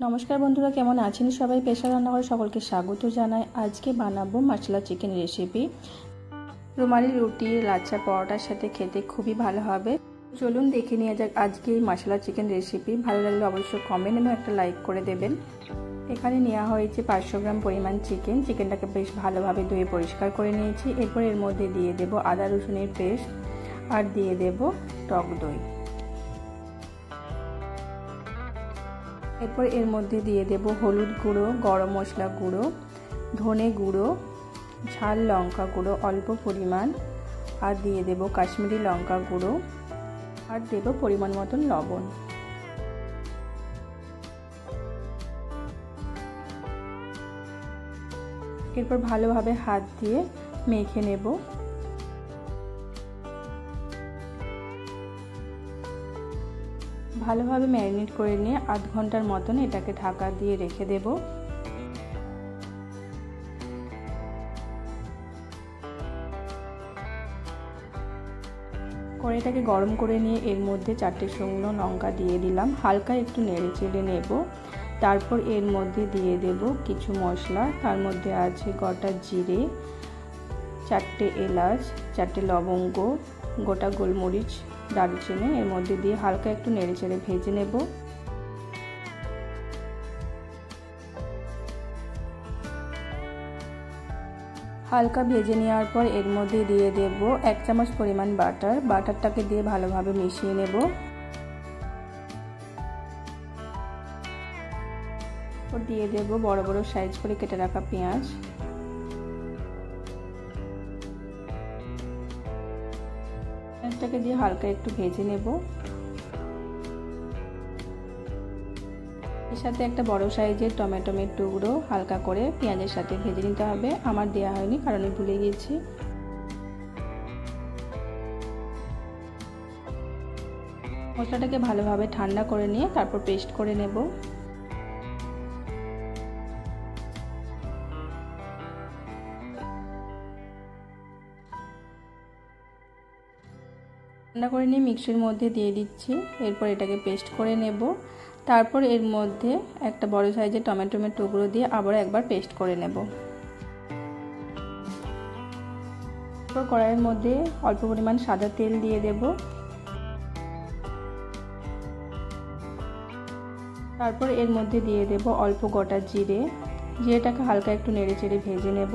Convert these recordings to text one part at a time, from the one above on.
নমস্কার বন্ধুরা, কেমন আছেন সবাই? পেশা রান্নাঘরে সকলকে স্বাগত জানাই। আজকে বানাবো মশলা চিকেন রেসিপি। রুমালি রুটি, লাচ্ছা, পরোটার সাথে খেতে খুবই ভালো হবে। চলুন দেখে নিয়ে যাক আজকে এই মশলা চিকেন রেসিপি। ভালো লাগলে অবশ্যই কমেন্ট এবং একটা লাইক করে দেবেন। এখানে নেওয়া হয়েছে 500 গ্রাম পরিমাণ চিকেন। চিকেনটাকে বেশ ভালোভাবে ধুয়ে পরিষ্কার করে নিয়েছি। এরপর এর মধ্যে দিয়ে দেব আদা রসুনের পেস্ট আর দিয়ে দেব টক দই। এরপর এর মধ্যে দিয়ে দেব হলুদ গুঁড়ো, গরম মশলা গুঁড়ো, ধনে গুঁড়ো, ঝাল লঙ্কা গুঁড়ো অল্প পরিমাণ, আর দিয়ে দেব কাশ্মীরি লঙ্কা গুঁড়ো, আর দেব পরিমাণ মতন লবণ। এরপর ভালোভাবে হাত দিয়ে মেখে নেব। ভালোভাবে ম্যারিনেট করে নিয়ে আধ ঘন্টার মতন এটাকে ঢাকা দিয়ে রেখে দেব। কড়াইটাকে গরম করে নিয়ে এর মধ্যে 4টে শুকনো লঙ্কা দিয়ে দিলাম। হালকা একটু নেড়ে চেড়ে নেব। তারপর এর মধ্যে দিয়ে দেব কিছু মশলা। তার মধ্যে আছে গোটা জিরে, 4টে এলাচ, 4টে লবঙ্গ, গোটা গোলমরিচ, দারুচিনি এর মধ্যে দিয়ে হালকা একটু নেড়ে চেড়ে ভেজে নেব। হালকা ভেজে নেওয়ার পর এর মধ্যে দিয়ে দেব 1 চামচ পরিমাণ বাটার। বাটারটাকে দিয়ে ভালোভাবে মিশিয়ে নেব। দিয়ে দেব বড় বড় সাইজ করে কেটে রাখা পেঁয়াজ। পেঁয়াজটাকে দিয়ে হালকা একটু ভেজে নেব। এর সাথে একটা বড় সাইজের টমেটোর টুকরো হালকা করে পেঁয়াজের সাথে ভেজে নিতে হবে। আমার দেওয়া হয়নি কারণ আমি ভুলে গেছি। মশলাটাকে ভালোভাবে ঠান্ডা করে নিয়ে তারপর পেস্ট করে নেব। ঠান্ডা করে নিয়ে মিক্সির মধ্যে দিয়ে দিচ্ছি। এরপর এটাকে পেস্ট করে নেব। তারপর এর মধ্যে একটা বড় সাইজের টমেটোর টুকরো দিয়ে আবার একবার পেস্ট করে নেব। এরপর কড়াইয়ের মধ্যে অল্প পরিমাণ সাদা তেল দিয়ে দেব। তারপর এর মধ্যে দিয়ে দেব অল্প গোটা জিরে। জিরেটাকে হালকা একটু নেড়ে চেড়ে ভেজে নেব।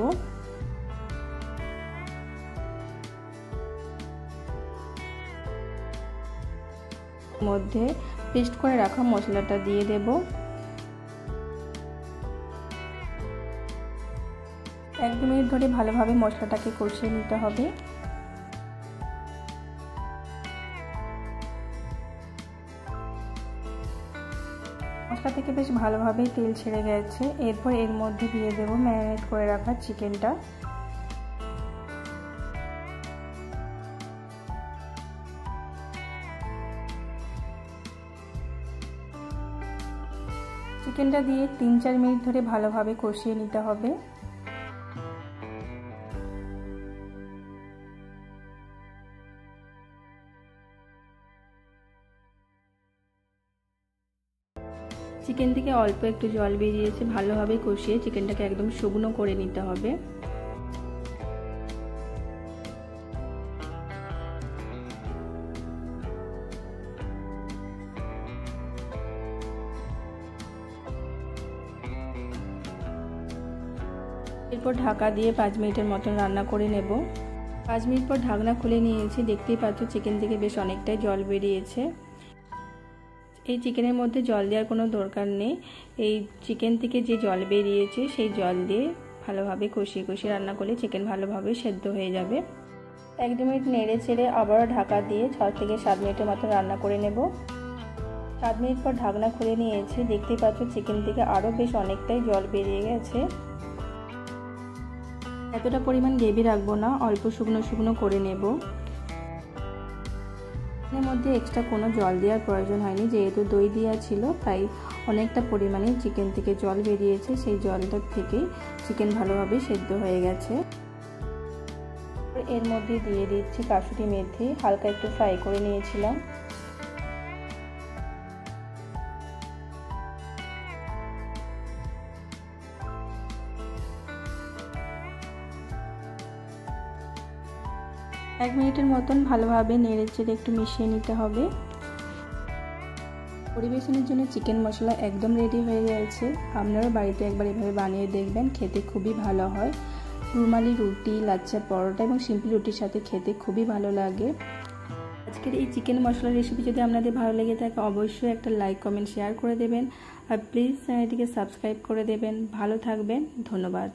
মধ্যে পেস্ট করে রাখা মশলাটা দিয়ে দেব। 1-2 মিনিট ধরে ভালোভাবে মশলাটাকে কষিয়ে নিতে হবে। মশলা থেকে বেশ ভালোভাবেই তেল ছেড়ে গেছে। এরপর এর মধ্যে দিয়ে দেব ম্যারিনেট করে রাখা চিকেনটা। চিকেনটা দিয়ে 3-4 মিনিট ধরে ভালোভাবে কষিয়ে নিতে হবে। চিকেন থেকে অল্প একটু জল বেরিয়েছে। ভালোভাবে কষিয়ে চিকেনটাকে একদম শুকনো করে নিতে হবে। এরপর ঢাকা দিয়ে 5 মিনিটের মতন রান্না করে নেব। 5 মিনিট পর ঢাকনা খুলে নিয়েছি। দেখতেই পাচ্ছ চিকেন থেকে বেশ অনেকটাই জল বেরিয়েছে। এই চিকেনের মধ্যে জল দেওয়ার কোনো দরকার নেই। এই চিকেন থেকে যে জল বেরিয়েছে সেই জল দিয়ে ভালোভাবে কষিয়ে কষিয়ে রান্না করলে চিকেন ভালোভাবে সেদ্ধ হয়ে যাবে। 1-2 মিনিট নেড়ে চেড়ে আবারও ঢাকা দিয়ে 6 থেকে 7 মিনিটের মতো রান্না করে নেব। 7 মিনিট পর ঢাকনা খুলে নিয়েছি। দেখতেই পাচ্ছ চিকেন থেকে আরও বেশ অনেকটাই জল বেরিয়ে গেছে। এতটা পরিমাণ গ্রেভি রাখবো না, অল্প শুকনো শুকনো করে নেব। এর মধ্যে এক্সট্রা কোনো জল দেওয়ার প্রয়োজন হয়নি, যেহেতু দই দেওয়া ছিল তাই অনেকটা পরিমাণে চিকেন থেকে জল বেরিয়েছে। সেই জলটার থেকেই চিকেন ভালোভাবে সেদ্ধ হয়ে গেছে। এর মধ্যে দিয়ে দিচ্ছি কাসুরি মেথি, হালকা একটু ফ্রাই করে নিয়েছিলাম। 1 মিনিটের মতন ভালোভাবে নেড়েচেড়ে একটু মিশিয়ে নিতে হবে। পরিবেশনের জন্য চিকেন মশলা একদম রেডি হয়ে গেছে। আপনারা বাড়িতে একবার এভাবে বানিয়ে দেখবেন, খেতে খুবই ভালো হয়। রুমালি রুটি, লাচ্ছা পরোটা এবং সিম্পল রুটির সাথে খেতে খুবই ভালো লাগে। আজকের এই চিকেন মশলার রেসিপি যদি আপনাদের ভালো লেগে থাকে অবশ্যই একটা লাইক, কমেন্ট, শেয়ার করে দেবেন। আর প্লিজ চ্যানেলটিকে সাবস্ক্রাইব করে দেবেন। ভালো থাকবেন, ধন্যবাদ।